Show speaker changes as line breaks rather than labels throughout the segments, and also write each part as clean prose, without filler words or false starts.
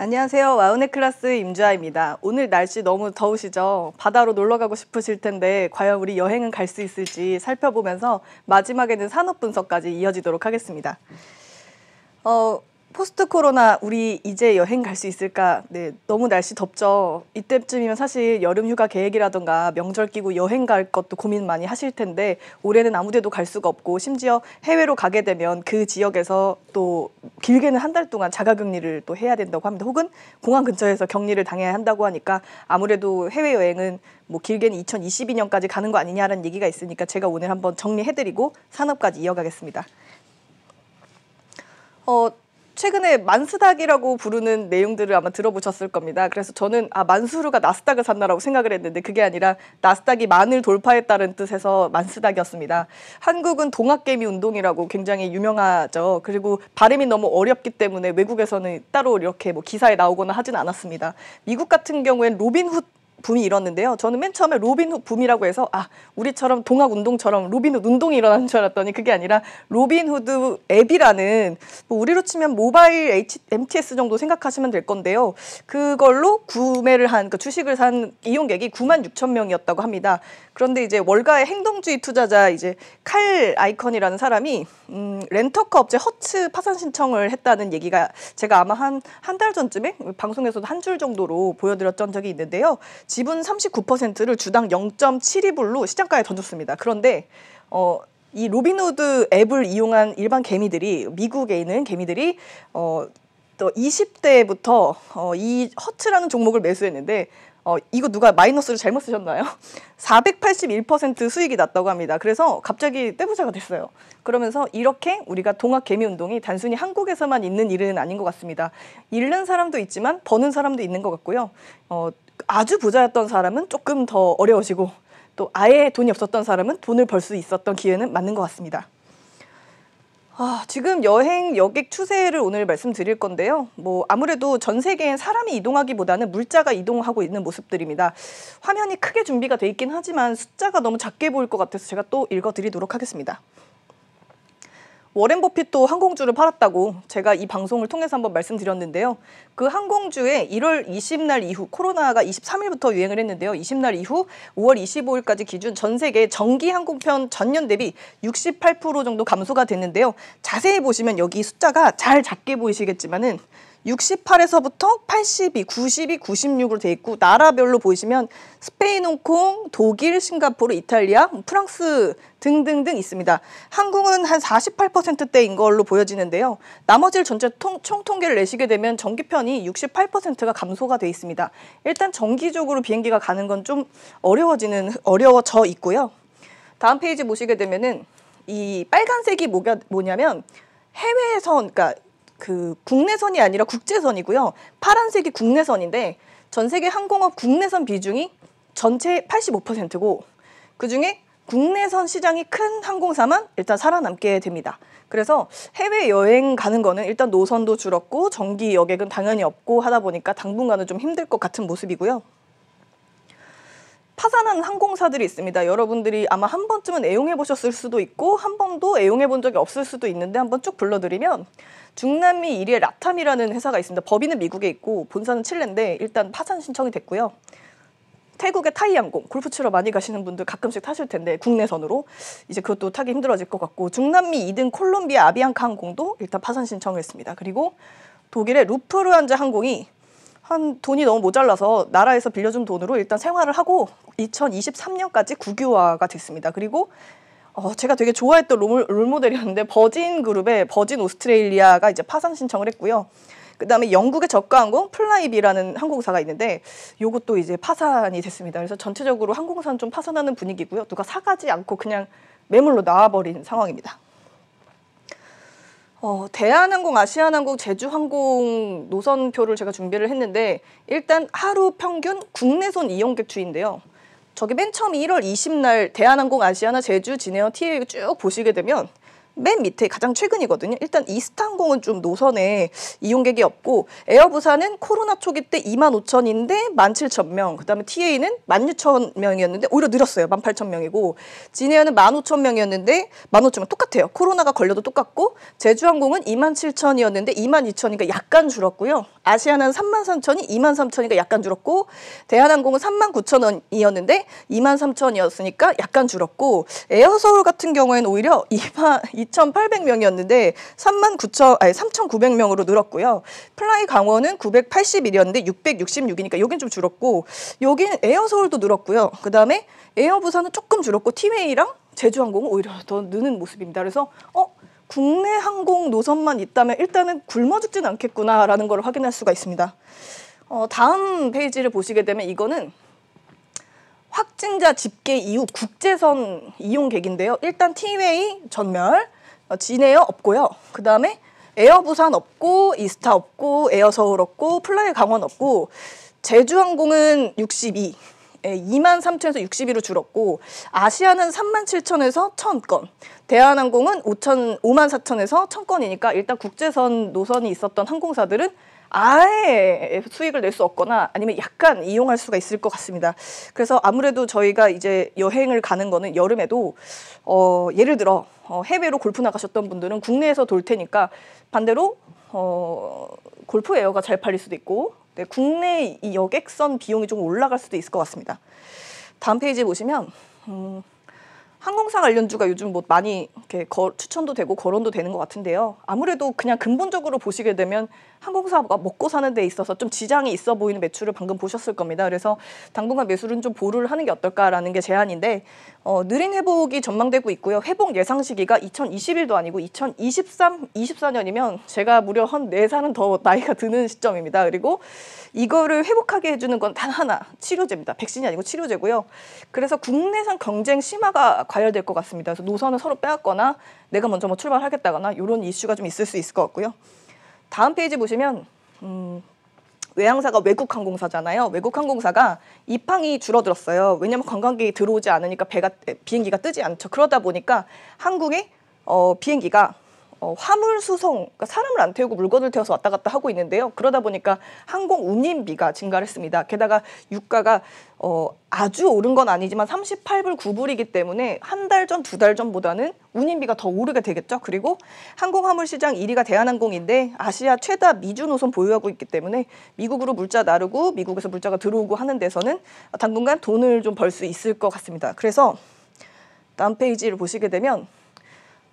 안녕하세요. 와우네 클라스 임주아입니다. 오늘 날씨 너무 더우시죠? 바다로 놀러 가고 싶으실 텐데 과연 우리 여행은 갈 수 있을지 살펴보면서 마지막에는 산업 분석까지 이어지도록 하겠습니다. 포스트 코로나 우리 이제 여행 갈 수 있을까? 네, 너무 날씨 덥죠. 이때쯤이면 사실 여름 휴가 계획이라던가 명절 끼고 여행 갈 것도 고민 많이 하실 텐데 올해는 아무 데도 갈 수가 없고 심지어 해외로 가게 되면 그 지역에서 또 길게는 한 달 동안 자가격리를 또 해야 된다고 합니다. 혹은 공항 근처에서 격리를 당해야 한다고 하니까 아무래도 해외여행은 뭐 길게는 2022년까지 가는 거 아니냐라는 얘기가 있으니까 제가 오늘 한번 정리해드리고 산업까지 이어가겠습니다. 최근에 만스닥이라고 부르는 내용들을 아마 들어보셨을 겁니다. 그래서 저는 만수르가 나스닥을 샀나라고 생각을 했는데 그게 아니라 나스닥이 만을 돌파했다는 뜻에서 만스닥이었습니다. 한국은 동학개미 운동이라고 굉장히 유명하죠. 그리고 발음이 너무 어렵기 때문에 외국에서는 따로 이렇게 뭐 기사에 나오거나 하진 않았습니다. 미국 같은 경우엔 로빈훗 붐이 일었는데요. 저는 맨 처음에 로빈훗 붐이라고 해서 우리처럼 동학운동처럼 로빈훗 운동이 일어나는 줄 알았더니 그게 아니라 로빈후드 앱이라는 뭐 우리로 치면 모바일 MTS 정도 생각하시면 될 건데요. 그걸로 구매를 한 주식을 산 이용객이 96,000명이었다고 합니다. 그런데 이제 월가의 행동주의 투자자 이제 칼 아이컨이라는 사람이 렌터카 업체 허츠 파산 신청을 했다는 얘기가 제가 아마 한 달 전쯤에 방송에서도 한 줄 정도로 보여드렸던 적이 있는데요. 지분 39%를 주당 0.72불로 시장가에 던졌습니다. 그런데 이 로빈후드 앱을 이용한 일반 개미들이 미국에 있는 개미들이 또 20대부터 이 허츠라는 종목을 매수했는데 이거 누가 마이너스를 잘못 쓰셨나요? 481% 수익이 났다고 합니다. 그래서 갑자기 떼부자가 됐어요. 그러면서 이렇게 우리가 동학개미운동이 단순히 한국에서만 있는 일은 아닌 것 같습니다. 잃는 사람도 있지만 버는 사람도 있는 것 같고요. 아주 부자였던 사람은 조금 더 어려워지고 또 아예 돈이 없었던 사람은 돈을 벌 수 있었던 기회는 맞는 것 같습니다. 지금 여행 여객 추세를 오늘 말씀드릴 건데요. 뭐 아무래도 전 세계엔 사람이 이동하기보다는 물자가 이동하고 있는 모습들입니다. 화면이 크게 준비가 돼 있긴 하지만 숫자가 너무 작게 보일 것 같아서 제가 또 읽어드리도록 하겠습니다. 워렌 버핏도 항공주를 팔았다고 제가 이 방송을 통해서 한번 말씀드렸는데요. 그 항공주에 1월 20날 이후 코로나가 23일부터 유행을 했는데요. 20날 이후 5월 25일까지 기준 전 세계 정기 항공편 전년 대비 68% 정도 감소가 됐는데요. 자세히 보시면 여기 숫자가 잘 작게 보이시겠지만은 68에서부터 82, 92, 96으로 돼 있고 나라별로 보시면 스페인, 홍콩, 독일, 싱가포르, 이탈리아, 프랑스 등등등 있습니다. 한국은 한 48%대인 걸로 보여지는데요. 나머지를 전체 총 통계를 내시게 되면 정기편이 68%가 감소가 돼 있습니다. 일단 정기적으로 비행기가 가는 건 좀 어려워져 있고요. 다음 페이지 보시게 되면은 이 빨간색이 뭐냐면 해외선, 그러니까 그 국내선이 아니라 국제선이고요. 파란색이 국내선인데 전 세계 항공업 국내선 비중이 전체 85%고 그중에 국내선 시장이 큰 항공사만 일단 살아남게 됩니다. 그래서 해외여행 가는 거는 일단 노선도 줄었고 정기 여객은 당연히 없고 하다 보니까 당분간은 좀 힘들 것 같은 모습이고요. 파산하는 항공사들이 있습니다. 여러분들이 아마 한 번쯤은 애용해 보셨을 수도 있고 한 번도 애용해 본 적이 없을 수도 있는데 한번 쭉 불러드리면 중남미 1위의 라탐이라는 회사가 있습니다. 법인은 미국에 있고 본사는 칠레인데 일단 파산 신청이 됐고요. 태국의 타이항공, 골프 치러 많이 가시는 분들 가끔씩 타실 텐데 국내선으로 이제 그것도 타기 힘들어질 것 같고 중남미 2등 콜롬비아 아비앙카 항공도 일단 파산 신청을 했습니다. 그리고 독일의 루프트한자 항공이 돈이 너무 모자라서 나라에서 빌려준 돈으로 일단 생활을 하고 2023년까지 국유화가 됐습니다. 그리고 제가 되게 좋아했던 롤모델이었는데 버진 그룹의 버진 오스트레일리아가 이제 파산 신청을 했고요. 그다음에 영국의 저가항공 플라이비라는 항공사가 있는데 이것도 이제 파산이 됐습니다. 그래서 전체적으로 항공사는 좀 파산하는 분위기고요. 누가 사가지 않고 그냥 매물로 나와버린 상황입니다. 대한항공, 아시아나항공, 제주항공 노선표를 제가 준비를 했는데 일단 하루 평균 국내선 이용객 추이인데요. 저기 맨 처음 1월 20날 대한항공, 아시아나, 제주, 진에어, TA 쭉 보시게 되면 맨 밑에 가장 최근이거든요. 일단 이스타항공은 좀 노선에 이용객이 없고 에어부산은 코로나 초기 때 25,000인데 17,000명, 그다음에 TA는 16,000명이었는데 오히려 늘었어요. 18,000명이고 진에어는 15,000명이었는데 15,000명 똑같아요. 코로나가 걸려도 똑같고 제주항공은 27,000이었는데 22,000이니까 약간 줄었고요. 아시아나는 33,000이 23,000이니까 약간 줄었고 대한항공은 39,000원이었는데 23,000이었으니까 약간 줄었고 에어서울 같은 경우에는 오히려 2,800명이었는데 3,900명으로 늘었고요. 플라이 강원은 981이었는데 666이니까 여긴 좀 줄었고 여기는 에어서울도 늘었고요. 그다음에 에어부산은 조금 줄었고 티웨이랑 제주항공은 오히려 더 느는 모습입니다. 그래서 국내 항공 노선만 있다면 일단은 굶어 죽진 않겠구나라는 걸 확인할 수가 있습니다. 다음 페이지를 보시게 되면 이거는 확진자 집계 이후 국제선 이용객인데요. 일단 티웨이 전멸, 진에어 없고요. 그 다음에 에어부산 없고 이스타 없고 에어서울 없고 플라이 강원 없고 제주항공은 62, 23,000에서 62로 줄었고 아시아는 37,000에서 1,000건, 대한항공은 54,000에서 1,000건이니까 일단 국제선 노선이 있었던 항공사들은 아예 수익을 낼 수 없거나 아니면 약간 이용할 수가 있을 것 같습니다. 그래서 아무래도 저희가 이제 여행을 가는 거는 여름에도 예를 들어 해외로 골프 나가셨던 분들은 국내에서 돌 테니까 반대로 골프 에어가 잘 팔릴 수도 있고 네, 국내 이 여객선 비용이 좀 올라갈 수도 있을 것 같습니다. 다음 페이지 보시면 항공사 관련주가 요즘 뭐 많이 이렇게 추천도 되고 거론도 되는 것 같은데요. 아무래도 그냥 근본적으로 보시게 되면 항공사가 먹고 사는 데 있어서 좀 지장이 있어 보이는 매출을 방금 보셨을 겁니다. 그래서 당분간 매수는 좀 보류를 하는 게 어떨까라는 게 제안인데 느린 회복이 전망되고 있고요. 회복 예상 시기가 2021도 아니고 2023, 24년이면 제가 무려 한 4살은 더 나이가 드는 시점입니다. 그리고 이거를 회복하게 해주는 건 단 하나, 치료제입니다. 백신이 아니고 치료제고요. 그래서 국내산 경쟁 심화가 과열될 것 같습니다. 그래서 노선을 서로 빼앗거나 내가 먼저 뭐 출발하겠다거나 이런 이슈가 좀 있을 수 있을 것 같고요. 다음 페이지 보시면 외항사가 외국 항공사잖아요. 외국 항공사가 입항이 줄어들었어요. 왜냐하면 관광객이 들어오지 않으니까 비행기가 뜨지 않죠. 그러다 보니까 한국의 비행기가 화물 수송, 그러니까 사람을 안 태우고 물건을 태워서 왔다 갔다 하고 있는데요. 그러다 보니까 항공 운임비가 증가를 했습니다. 게다가 유가가 아주 오른 건 아니지만 38불 9불이기 때문에 한 달 전, 2달 전보다는 운임비가 더 오르게 되겠죠. 그리고 항공 화물 시장 1위가 대한항공인데 아시아 최다 미주 노선 보유하고 있기 때문에 미국으로 물자 나르고 미국에서 물자가 들어오고 하는 데서는 당분간 돈을 좀 벌 수 있을 것 같습니다. 그래서 다음 페이지를 보시게 되면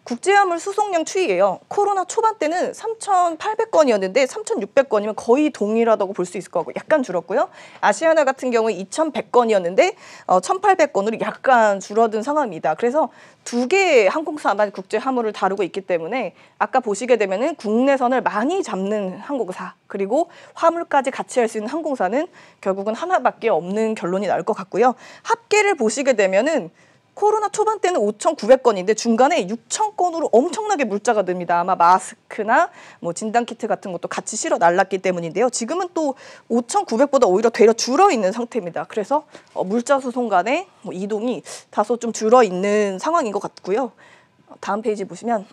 국제화물 수송량 추이예요. 코로나 초반 때는 3,800건이었는데 3,600건이면 거의 동일하다고 볼 수 있을 거고 약간 줄었고요. 아시아나 같은 경우에 2,100건이었는데 1,800건으로 약간 줄어든 상황입니다. 그래서 두 개의 항공사만 국제 화물을 다루고 있기 때문에 아까 보시게 되면은 국내선을 많이 잡는 항공사 그리고 화물까지 같이 할 수 있는 항공사는 결국은 하나밖에 없는 결론이 나올 것 같고요. 합계를 보시게 되면은 코로나 초반 때는 5,900건인데 중간에 6,000건으로 엄청나게 물자가 늡니다. 아마 마스크나 뭐 진단키트 같은 것도 같이 실어 날랐기 때문인데요. 지금은 또 5,900보다 오히려 되려 줄어 있는 상태입니다. 그래서 물자 수송 간의 이동이 다소 좀 줄어 있는 상황인 것 같고요. 다음 페이지 보시면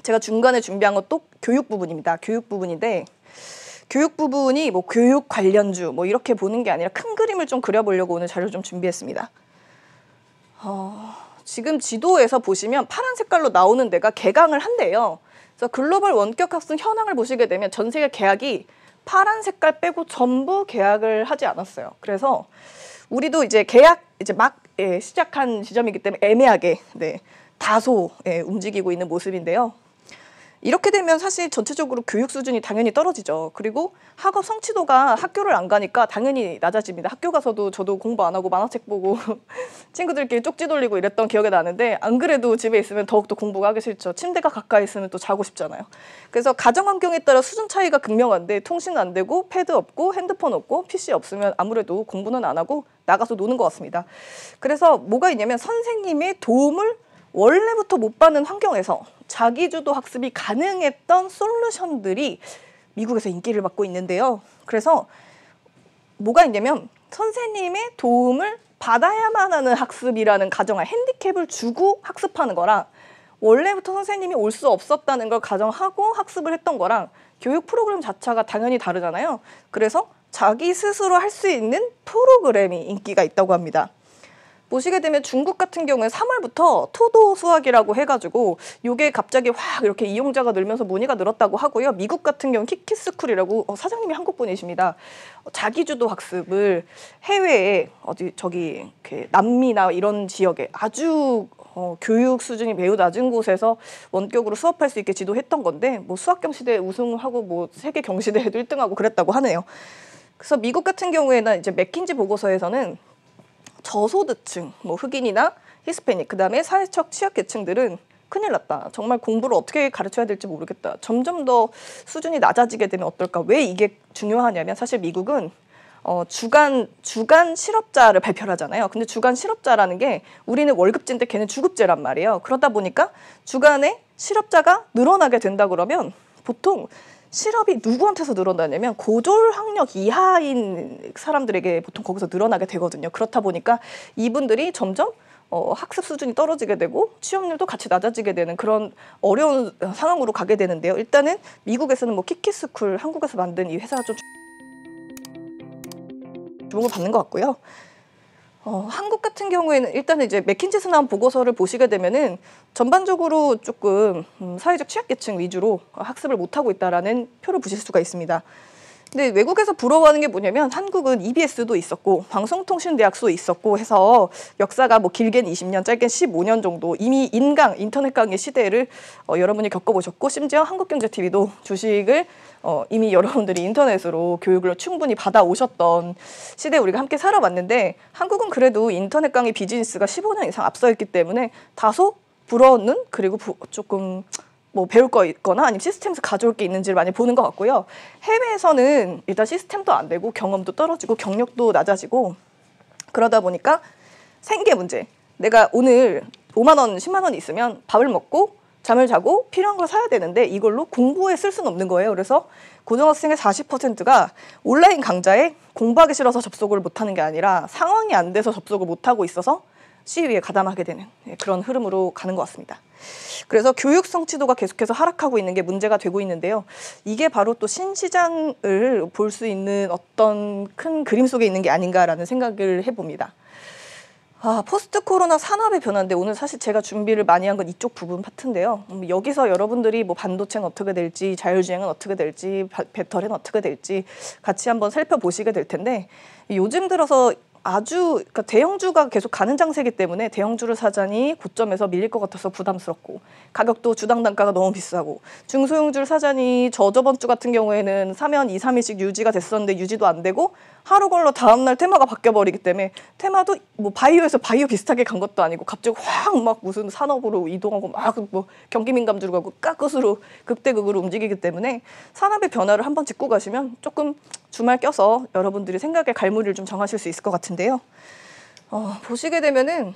제가 중간에 준비한 것도 교육 부분입니다. 교육 부분인데 교육 부분이 뭐 교육 관련주 뭐 이렇게 보는 게 아니라 큰 그림을 좀 그려보려고 오늘 자료를 좀 준비했습니다. 지금 지도에서 보시면 파란 색깔로 나오는 데가 개강을 한대요. 그래서 글로벌 원격 학습 현황을 보시게 되면 전 세계 개학이 파란 색깔 빼고 전부 개학을 하지 않았어요. 그래서 우리도 이제 개학 이제 막 시작한 시점이기 때문에 애매하게 다소 움직이고 있는 모습인데요. 이렇게 되면 사실 전체적으로 교육 수준이 당연히 떨어지죠. 그리고 학업 성취도가 학교를 안 가니까 당연히 낮아집니다. 학교 가서도 저도 공부 안 하고 만화책 보고 친구들끼리 쪽지 돌리고 이랬던 기억이 나는데 안 그래도 집에 있으면 더욱더 공부가 하기 싫죠. 침대가 가까이 있으면 또 자고 싶잖아요. 그래서 가정 환경에 따라 수준 차이가 극명한데 통신 안 되고 패드 없고 핸드폰 없고 PC 없으면 아무래도 공부는 안 하고 나가서 노는 것 같습니다. 그래서 뭐가 있냐면 선생님의 도움을 원래부터 못 받는 환경에서 자기주도 학습이 가능했던 솔루션들이 미국에서 인기를 받고 있는데요. 그래서 뭐가 있냐면 선생님의 도움을 받아야만 하는 학습이라는 가정하에 핸디캡을 주고 학습하는 거랑 원래부터 선생님이 올 수 없었다는 걸 가정하고 학습을 했던 거랑 교육 프로그램 자체가 당연히 다르잖아요. 그래서 자기 스스로 할 수 있는 프로그램이 인기가 있다고 합니다. 보시게 되면 중국 같은 경우에 3월부터 토도 수학이라고 해가지고 요게 갑자기 확 이렇게 이용자가 늘면서 문의가 늘었다고 하고요. 미국 같은 경우 키키스쿨이라고 사장님이 한국 분이십니다. 자기주도 학습을 해외에 이렇게 남미나 이런 지역에 아주 교육 수준이 매우 낮은 곳에서 원격으로 수업할 수 있게 지도했던 건데 뭐 수학 경시대회 우승하고 뭐 세계 경시대회도 1등하고 그랬다고 하네요. 그래서 미국 같은 경우에는 이제 맥킨지 보고서에서는 저소득층, 뭐 흑인이나 히스패닉, 그다음에 사회적 취약계층들은 큰일 났다. 정말 공부를 어떻게 가르쳐야 될지 모르겠다. 점점 더 수준이 낮아지게 되면 어떨까? 왜 이게 중요하냐면 사실 미국은 주간 실업자를 발표를 하잖아요. 근데 주간 실업자라는 게 우리는 월급제인데 걔는 주급제란 말이에요. 그러다 보니까 주간에 실업자가 늘어나게 된다 그러면 보통 실업이 누구한테서 늘어나냐면 고졸 학력 이하인 사람들에게 보통 거기서 늘어나게 되거든요. 그렇다 보니까 이분들이 점점 학습 수준이 떨어지게 되고 취업률도 같이 낮아지게 되는 그런 어려운 상황으로 가게 되는데요. 일단은 미국에서는 뭐 키키스쿨 한국에서 만든 이 회사가 좀 주목을 받는 것 같고요. 한국 같은 경우에는 일단은 이제 맥킨지에서 나온 보고서를 보시게 되면은 전반적으로 조금 사회적 취약계층 위주로 학습을 못하고 있다라는 표를 보실 수가 있습니다. 근데 외국에서 부러워하는 게 뭐냐면 한국은 EBS도 있었고 방송통신대학도 있었고 해서 역사가 뭐 길게는 20년, 짧게는 15년 정도 이미 인터넷 강의 시대를 여러분이 겪어보셨고 심지어 한국경제TV도 주식을 이미 여러분들이 인터넷으로 교육을 충분히 받아오셨던 시대에 우리가 함께 살아왔는데 한국은 그래도 인터넷 강의 비즈니스가 15년 이상 앞서 있기 때문에 다소 부러웠는 그리고 조금 뭐 배울 거 있거나 아니면 시스템에서 가져올 게 있는지를 많이 보는 것 같고요. 해외에서는 일단 시스템도 안 되고 경험도 떨어지고 경력도 낮아지고 그러다 보니까 생계 문제. 내가 오늘 5만 원, 10만 원 있으면 밥을 먹고 잠을 자고 필요한 걸 사야 되는데 이걸로 공부에 쓸 수는 없는 거예요. 그래서 고등학생의 40%가 온라인 강좌에 공부하기 싫어서 접속을 못하는 게 아니라 상황이 안 돼서 접속을 못하고 있어서 시위에 가담하게 되는 그런 흐름으로 가는 것 같습니다. 그래서 교육 성취도가 계속해서 하락하고 있는 게 문제가 되고 있는데요. 이게 바로 또 신시장을 볼 수 있는 어떤 큰 그림 속에 있는 게 아닌가라는 생각을 해봅니다. 포스트 코로나 산업의 변화인데 오늘 사실 제가 준비를 많이 한 건 이쪽 부분 파트인데요. 여기서 여러분들이 뭐 반도체는 어떻게 될지, 자율주행은 어떻게 될지, 배터리는 어떻게 될지 같이 한번 살펴보시게 될 텐데 요즘 들어서 그러니까 대형주가 계속 가는 장세이기 때문에 대형주를 사자니 고점에서 밀릴 것 같아서 부담스럽고 가격도 주당 단가가 너무 비싸고 중소형주를 사자니 저번 주 같은 경우에는 사면 2, 3일씩 유지가 됐었는데 유지도 안 되고 하루 걸러 다음날 테마가 바뀌어버리기 때문에 테마도 뭐 바이오에서 바이오 비슷하게 간 것도 아니고 갑자기 확 막 무슨 산업으로 이동하고 막 뭐 경기 민감주로 가고 깎으로 극대극으로 움직이기 때문에 산업의 변화를 한번 짚고 가시면 조금 주말 껴서 여러분들이 생각의 갈무리를 좀 정하실 수 있을 것 같은데요. 보시게 되면은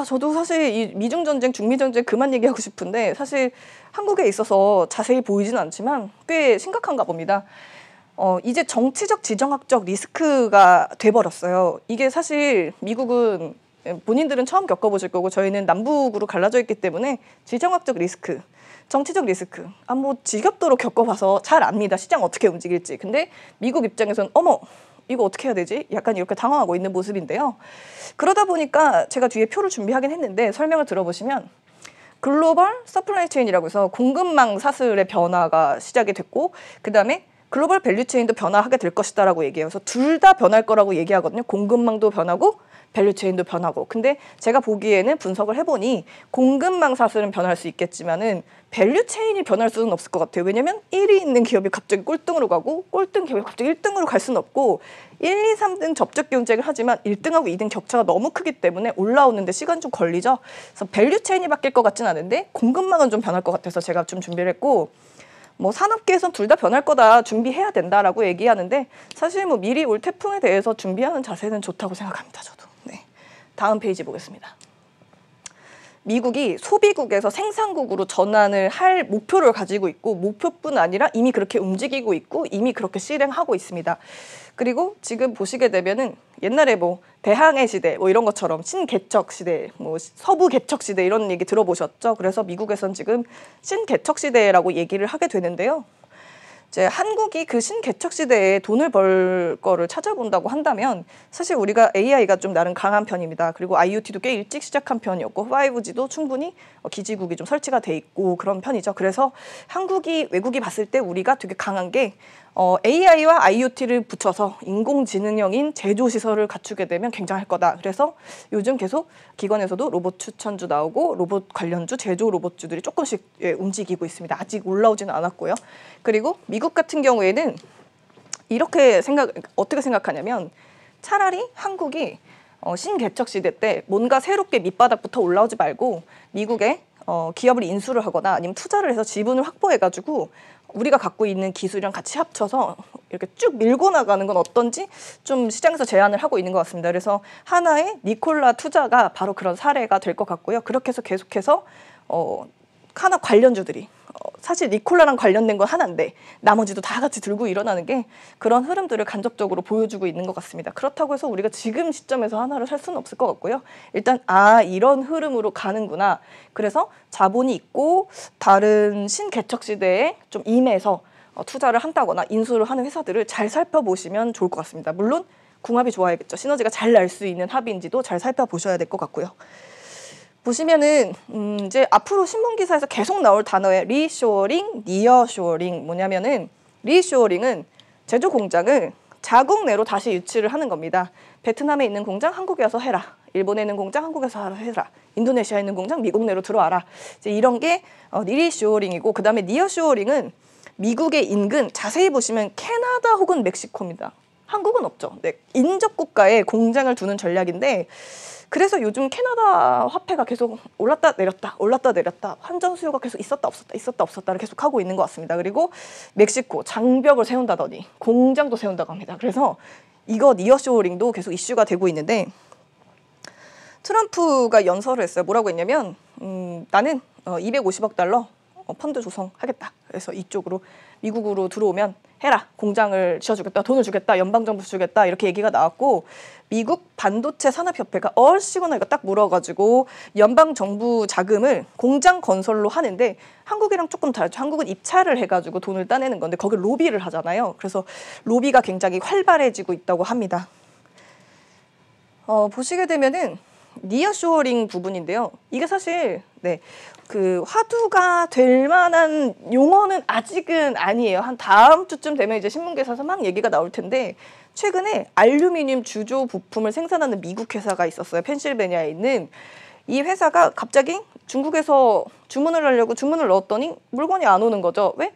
저도 사실 이 미중전쟁, 중미전쟁 그만 얘기하고 싶은데 사실 한국에 있어서 자세히 보이진 않지만 꽤 심각한가 봅니다. 이제 정치적, 지정학적 리스크가 돼버렸어요. 이게 사실 미국은 본인들은 처음 겪어보실 거고 저희는 남북으로 갈라져 있기 때문에 지정학적 리스크, 정치적 리스크, 뭐 지겹도록 겪어봐서 잘 압니다. 시장 어떻게 움직일지. 근데 미국 입장에서는 어머, 이거 어떻게 해야 되지? 약간 이렇게 당황하고 있는 모습인데요. 그러다 보니까 제가 뒤에 표를 준비하긴 했는데 설명을 들어보시면 글로벌 서플라이 체인이라고 해서 공급망 사슬의 변화가 시작이 됐고 그다음에 글로벌 밸류체인도 변화하게 될 것이다라고 얘기해요. 그래서 둘 다 변할 거라고 얘기하거든요. 공급망도 변하고 밸류체인도 변하고. 근데 제가 보기에는 분석을 해보니 공급망 사슬은 변할 수 있겠지만은 밸류체인이 변할 수는 없을 것 같아요. 왜냐면 1위 있는 기업이 갑자기 꼴등으로 가고 꼴등 기업이 갑자기 1등으로 갈 수는 없고 1, 2, 3등 접촉 경쟁을 하지만 1등하고 2등 격차가 너무 크기 때문에 올라오는데 시간 좀 걸리죠. 그래서 밸류체인이 바뀔 것 같진 않은데 공급망은 좀 변할 것 같아서 제가 좀 준비를 했고 뭐 산업계에선 둘 다 변할 거다 준비해야 된다라고 얘기하는데 사실 뭐 미리 올 태풍에 대해서 준비하는 자세는 좋다고 생각합니다. 저도. 네. 다음 페이지 보겠습니다. 미국이 소비국에서 생산국으로 전환을 할 목표를 가지고 있고 목표뿐 아니라 이미 그렇게 움직이고 있고 이미 그렇게 실행하고 있습니다. 그리고 지금 보시게 되면은 옛날에 뭐 대항해 시대 뭐 이런 것처럼 신개척 시대, 뭐 서부 개척 시대 이런 얘기 들어보셨죠? 그래서 미국에선 지금 신개척 시대라고 얘기를 하게 되는데요. 이제 한국이 그 신개척 시대에 돈을 벌 거를 찾아본다고 한다면 사실 우리가 AI가 좀 나름 강한 편입니다. 그리고 IoT도 꽤 일찍 시작한 편이었고 5G도 충분히 기지국이 좀 설치가 돼 있고 그런 편이죠. 그래서 한국이 외국이 봤을 때 우리가 되게 강한 게 AI와 IoT를 붙여서 인공지능형인 제조시설을 갖추게 되면 굉장할 거다. 그래서 요즘 계속 기관에서도 로봇 추천주 나오고 로봇 관련주, 제조 로봇주들이 조금씩 움직이고 있습니다. 아직 올라오지는 않았고요. 그리고 미국 같은 경우에는 이렇게 어떻게 생각하냐면 차라리 한국이 신개척 시대 때 뭔가 새롭게 밑바닥부터 올라오지 말고 미국에 기업을 인수를 하거나 아니면 투자를 해서 지분을 확보해가지고 우리가 갖고 있는 기술이랑 같이 합쳐서 이렇게 쭉 밀고 나가는 건 어떤지 좀 시장에서 제안을 하고 있는 것 같습니다. 그래서 하나의 니콜라 투자가 바로 그런 사례가 될 것 같고요. 그렇게 해서 계속해서 하나 관련주들이 사실 니콜라랑 관련된 건 하나인데 나머지도 다 같이 들고 일어나는 게 그런 흐름들을 간접적으로 보여주고 있는 것 같습니다. 그렇다고 해서 우리가 지금 시점에서 하나를 살 수는 없을 것 같고요. 일단 이런 흐름으로 가는구나. 그래서 자본이 있고 다른 신개척 시대에 좀 임해서 투자를 한다거나 인수를 하는 회사들을 잘 살펴보시면 좋을 것 같습니다. 물론 궁합이 좋아야겠죠. 시너지가 잘 날 수 있는 합의인지도 잘 살펴보셔야 될 것 같고요. 보시면은 이제 앞으로 신문 기사에서 계속 나올 단어에 리쇼어링, 니어쇼어링 뭐냐면은 리쇼어링은 제조 공장을 자국 내로 다시 유치를 하는 겁니다. 베트남에 있는 공장 한국에 와서 해라. 일본에 있는 공장 한국에서 해라. 인도네시아에 있는 공장 미국 내로 들어와라. 이제 이런 게 리쇼어링이고 그다음에 니어쇼어링은 미국의 인근 자세히 보시면 캐나다 혹은 멕시코입니다. 한국은 없죠. 네, 인접 국가에 공장을 두는 전략인데 그래서 요즘 캐나다 화폐가 계속 올랐다 내렸다 환전 수요가 계속 있었다 없었다를 계속 하고 있는 것 같습니다. 그리고 멕시코 장벽을 세운다더니 공장도 세운다고 합니다. 그래서 이거 니어쇼어링도 계속 이슈가 되고 있는데 트럼프가 연설을 했어요. 뭐라고 했냐면 나는 250억 달러 펀드 조성하겠다. 그래서 이쪽으로 미국으로 들어오면 해라. 공장을 지어주겠다. 돈을 주겠다. 연방정부 주겠다. 이렇게 얘기가 나왔고 미국 반도체 산업협회가 얼씨구나 이거 딱 물어가지고 연방정부 자금을 공장 건설로 하는데 한국이랑 조금 다르죠. 한국은 입찰을 해가지고 돈을 따내는 건데 거기 로비를 하잖아요. 그래서 로비가 굉장히 활발해지고 있다고 합니다. 보시게 되면은 니어쇼어링 부분인데요. 이게 사실 그 화두가 될 만한 용어는 아직은 아니에요. 한 다음 주쯤 되면 이제 신문 기사에서 막 얘기가 나올 텐데 최근에 알루미늄 주조 부품을 생산하는 미국 회사가 있었어요. 펜실베니아에 있는 이 회사가 갑자기 중국에서 주문을 하려고 주문을 넣었더니 물건이 안 오는 거죠. 왜?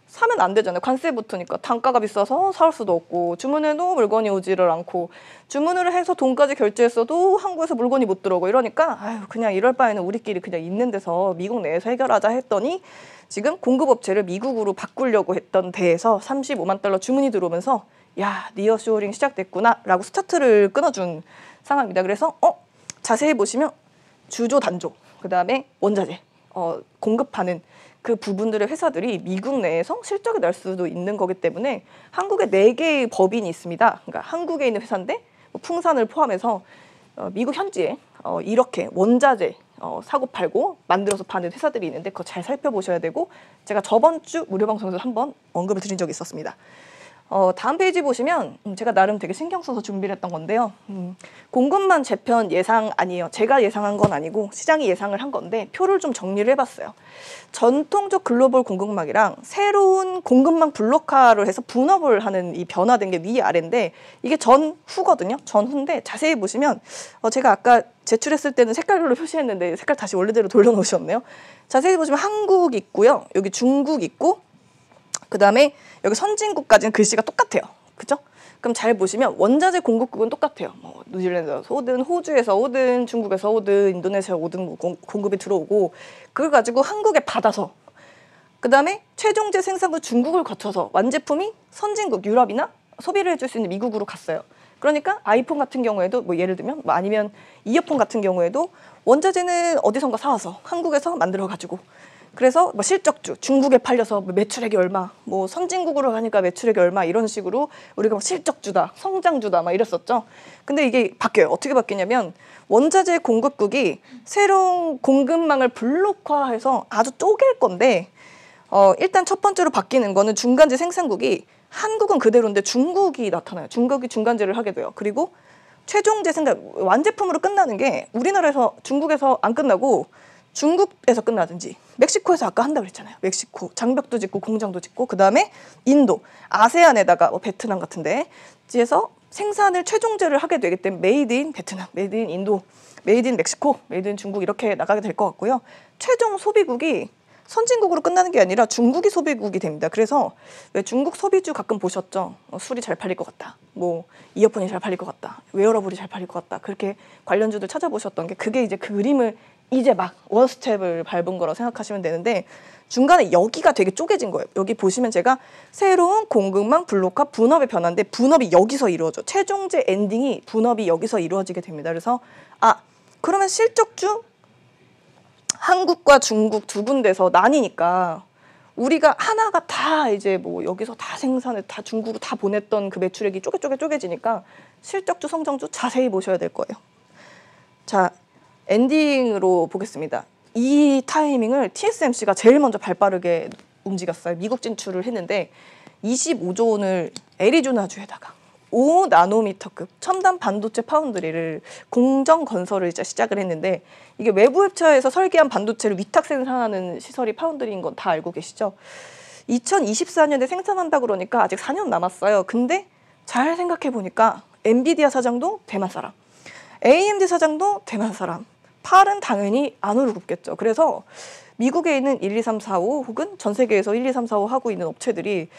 사면 안 되잖아요. 관세 붙으니까 단가가 비싸서 살 수도 없고 주문해도 물건이 오지를 않고 주문을 해서 돈까지 결제했어도 한국에서 물건이 못 들어오고 이러니까 그냥 이럴 바에는 우리끼리 그냥 있는 데서 미국 내에서 해결하자 했더니 지금 공급업체를 미국으로 바꾸려고 했던 데에서 35만 달러 주문이 들어오면서 야 니어쇼어링 시작됐구나 라고 스타트를 끊어준 상황입니다. 그래서 자세히 보시면 주조 단조 그다음에 원자재 공급하는 그 부분들의 회사들이 미국 내에서 실적이 날 수도 있는 거기 때문에 한국에 4개의 법인이 있습니다. 그러니까 한국에 있는 회사인데 풍산을 포함해서 미국 현지에 이렇게 원자재 사고 팔고 만들어서 파는 회사들이 있는데 그거 잘 살펴보셔야 되고 제가 저번 주 무료 방송에서 한번 언급을 드린 적이 있었습니다. 다음 페이지 보시면 제가 나름 되게 신경 써서 준비를 했던 건데요. 공급망 재편 예상 아니에요. 제가 예상한 건 아니고 시장이 예상을 한 건데 표를 좀 정리를 해봤어요. 전통적 글로벌 공급망이랑 새로운 공급망 블록화를 해서 분업을 하는 이 변화된 게 위아래인데 이게 전후거든요. 전후인데 자세히 보시면 제가 아까 제출했을 때는 색깔별로 표시했는데 색깔 다시 원래대로 돌려놓으셨네요. 자세히 보시면 한국 있고요. 여기 중국 있고 그다음에 여기 선진국까지는 글씨가 똑같아요. 그죠? 그럼 잘 보시면 원자재 공급국은 똑같아요. 뭐 뉴질랜드에서 오든 호주에서 오든 중국에서 오든 인도네시아 오든 공급이 들어오고 그걸 가지고 한국에 받아서 그다음에 최종재 생산국 중국을 거쳐서 완제품이 선진국 유럽이나 소비를 해줄 수 있는 미국으로 갔어요. 그러니까 아이폰 같은 경우에도 뭐 예를 들면 뭐 아니면 이어폰 같은 경우에도 원자재는 어디선가 사와서 한국에서 만들어가지고 그래서 뭐 실적주 중국에 팔려서 뭐 매출액이 얼마, 뭐 선진국으로 가니까 매출액이 얼마 이런 식으로 우리가 막 실적주다, 성장주다 막 이랬었죠. 근데 이게 바뀌어요. 어떻게 바뀌냐면 원자재 공급국이 새로운 공급망을 블록화해서 아주 쪼갤 건데 일단 첫 번째로 바뀌는 거는 중간재 생산국이 한국은 그대로인데 중국이 나타나요. 중국이 중간재를 하게 돼요. 그리고 최종재 생산 완제품으로 끝나는 게 우리나라에서 중국에서 안 끝나고 중국에서 끝나든지 멕시코에서 아까 한다고 그랬잖아요. 멕시코 장벽도 짓고 공장도 짓고 그다음에 인도 아세안에다가 뭐 베트남 같은데 지에서 생산을 최종재를 하게 되기 때문에 메이드 인 베트남, 메이드 인 인도, 메이드 인 멕시코, 메이드 인 중국 이렇게 나가게 될 것 같고요. 최종 소비국이 선진국으로 끝나는 게 아니라 중국이 소비국이 됩니다. 그래서 왜 중국 소비주 가끔 보셨죠? 술이 잘 팔릴 것 같다. 뭐 이어폰이 잘 팔릴 것 같다. 웨어러블이 잘 팔릴 것 같다. 그렇게 관련주들 찾아보셨던 게 그게 이제 그 그림을 이제 막 원스텝을 밟은 거라고 생각하시면 되는데 중간에 여기가 되게 쪼개진 거예요. 여기 보시면 제가 새로운 공급망 블록화 분업의 변화인데 분업이 여기서 이루어져. 최종재 엔딩이 분업이 여기서 이루어지게 됩니다. 그래서 그러면 실적주 한국과 중국 두 군데서 나뉘니까 우리가 하나가 다 이제 뭐 여기서 다 생산을 다 중국으로 다 보냈던 그 매출액이 쪼개지니까 실적주 성장주 자세히 보셔야 될 거예요. 자, 엔딩으로 보겠습니다. 이 타이밍을 TSMC가 제일 먼저 발빠르게 움직였어요. 미국 진출을 했는데 25조 원을 애리조나주에다가 5나노미터급 첨단 반도체 파운드리를 공정 건설을 이제 시작을 했는데 이게 외부 회사에서 설계한 반도체를 위탁 생산하는 시설이 파운드리인 건 다 알고 계시죠? 2024년에 생산한다 그러니까 아직 4년 남았어요. 근데 잘 생각해 보니까 엔비디아 사장도 대만 사람, AMD 사장도 대만 사람, 팔은 당연히 안으로 굽겠죠. 그래서 미국에 있는 1, 2, 3, 4, 5 혹은 전 세계에서 1, 2, 3, 4, 5 하고 있는 업체들이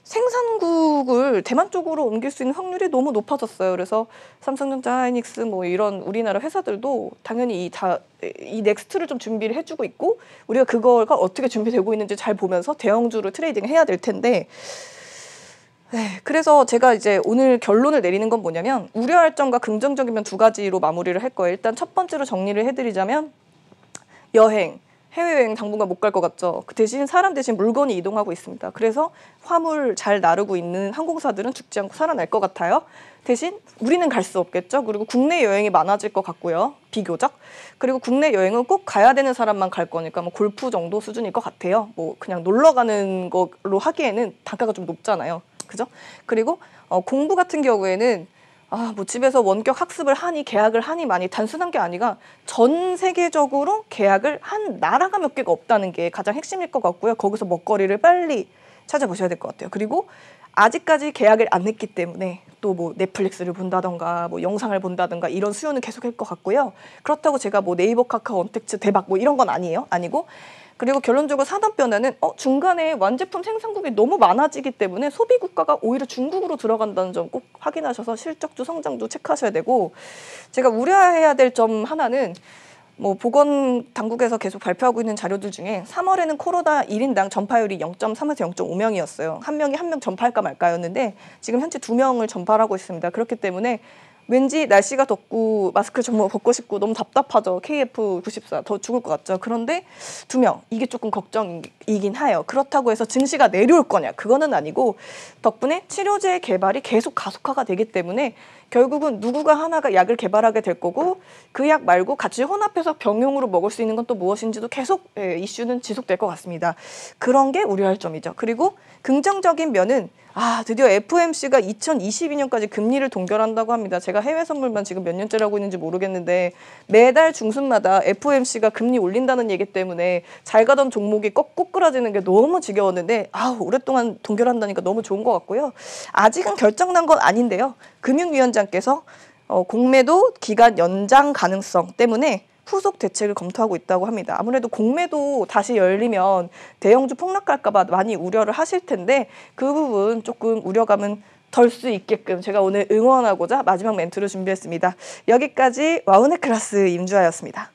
생산국을 대만 쪽으로 옮길 수 있는 확률이 너무 높아졌어요. 그래서 삼성전자, 하이닉스 뭐 이런 우리나라 회사들도 당연히 이 넥스트를 좀 준비를 해주고 있고 우리가 그거가 어떻게 준비되고 있는지 잘 보면서 대형주를 트레이딩 해야 될 텐데 그래서 제가 이제 오늘 결론을 내리는 건 뭐냐면 우려할 점과 긍정적인 면 두 가지로 마무리를 할 거예요. 일단 첫 번째로 정리를 해드리자면 여행, 해외여행 당분간 못 갈 것 같죠. 그 대신 사람 대신 물건이 이동하고 있습니다. 그래서 화물 잘 나르고 있는 항공사들은 죽지 않고 살아날 것 같아요. 대신 우리는 갈 수 없겠죠. 그리고 국내 여행이 많아질 것 같고요. 비교적. 그리고 국내 여행은 꼭 가야 되는 사람만 갈 거니까 뭐 골프 정도 수준일 것 같아요. 뭐 그냥 놀러 가는 걸로 하기에는 단가가 좀 높잖아요. 그죠? 그리고 공부 같은 경우에는 뭐 집에서 원격 학습을 하니 계약을 하니 많이 단순한 게 아니라 전 세계적으로 계약을 한 나라가 몇 개가 없다는 게 가장 핵심일 것 같고요. 거기서 먹거리를 빨리 찾아보셔야 될 것 같아요. 그리고 아직까지 계약을 안 했기 때문에 또 뭐 넷플릭스를 본다던가 뭐 영상을 본다던가 이런 수요는 계속할 것 같고요. 그렇다고 제가 뭐 네이버, 카카오, 언택트 대박 뭐 이런 건 아니고 그리고 결론적으로 산업 변화는 중간에 완제품 생산국이 너무 많아지기 때문에 소비 국가가 오히려 중국으로 들어간다는 점 꼭 확인하셔서 실적주, 성장주 체크하셔야 되고 제가 우려해야 될 점 하나는 뭐 보건당국에서 계속 발표하고 있는 자료들 중에 3월에는 코로나 1인당 전파율이 0.3에서 0.5명이었어요. 한 명이 한 명 전파할까 말까였는데 지금 현재 2명을 전파를 하고 있습니다. 그렇기 때문에 왠지 날씨가 덥고 마스크를 좀 벗고 싶고 너무 답답하죠. KF94 더 죽을 것 같죠. 그런데 2명 이게 조금 걱정이긴 해요. 그렇다고 해서 증시가 내려올 거냐 그거는 아니고 덕분에 치료제 개발이 계속 가속화가 되기 때문에 결국은 누구가 하나가 약을 개발하게 될 거고 그 약 말고 같이 혼합해서 병용으로 먹을 수 있는 건 또 무엇인지도 계속 이슈는 지속될 것 같습니다. 그런 게 우려할 점이죠. 그리고 긍정적인 면은 드디어 FOMC가 2022년까지 금리를 동결한다고 합니다. 제가 해외 선물만 지금 몇 년째를 하고 있는지 모르겠는데 매달 중순마다 FOMC가 금리 올린다는 얘기 때문에 잘 가던 종목이 꼬꾸라지는 게 너무 지겨웠는데 오랫동안 동결한다니까 너무 좋은 것 같고요. 아직은 결정난 건 아닌데요. 금융위원장께서 공매도 기간 연장 가능성 때문에 후속 대책을 검토하고 있다고 합니다. 아무래도 공매도 다시 열리면 대형주 폭락할까 봐 많이 우려를 하실 텐데 그 부분 조금 우려감은 덜 수 있게끔 제가 오늘 응원하고자 마지막 멘트를 준비했습니다. 여기까지 와우네클래스 임주아였습니다.